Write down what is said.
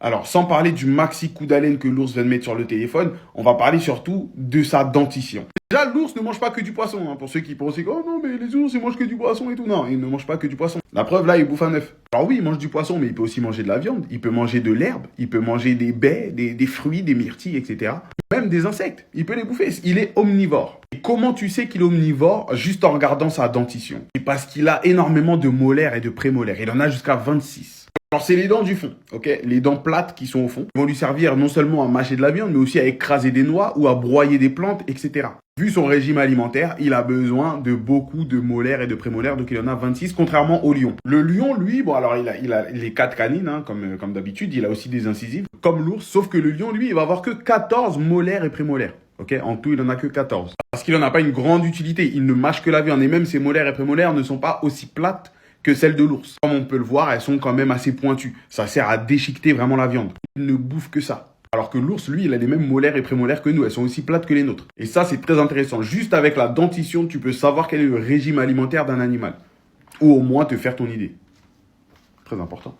Alors, sans parler du maxi coup d'haleine que l'ours vient de mettre sur le téléphone, on va parler surtout de sa dentition. Déjà, l'ours ne mange pas que du poisson, hein, pour ceux qui pensent que oh non, mais les ours, ils mangent que du poisson et tout. Non, ils ne mangent pas que du poisson. La preuve, là, il bouffe un œuf. Alors oui, il mange du poisson, mais il peut aussi manger de la viande, il peut manger de l'herbe, il peut manger des baies, des fruits, des myrtilles, etc. Même des insectes, il peut les bouffer. Il est omnivore. Et comment tu sais qu'il est omnivore? Juste en regardant sa dentition. C'est parce qu'il a énormément de molaires et de prémolaires. Il en a jusqu'à 26. Alors, c'est les dents du fond, ok? Les dents plates qui sont au fond vont lui servir non seulement à mâcher de la viande, mais aussi à écraser des noix ou à broyer des plantes, etc. Vu son régime alimentaire, il a besoin de beaucoup de molaires et de prémolaires, donc il en a 26, contrairement au lion. Le lion, lui, bon, alors il a les 4 canines, hein, comme d'habitude, il a aussi des incisives, comme l'ours, sauf que le lion, lui, il va avoir que 14 molaires et prémolaires. Ok, en tout, il en a que 14. Parce qu'il n'en a pas une grande utilité, il ne mâche que la viande, et même ses molaires et prémolaires ne sont pas aussi plates que celles de l'ours. Comme on peut le voir, elles sont quand même assez pointues. Ça sert à déchiqueter vraiment la viande. Il ne bouffe que ça. Alors que l'ours, lui, il a les mêmes molaires et prémolaires que nous. Elles sont aussi plates que les nôtres. Et ça, c'est très intéressant. Juste avec la dentition, tu peux savoir quel est le régime alimentaire d'un animal. Ou au moins te faire ton idée. Très important.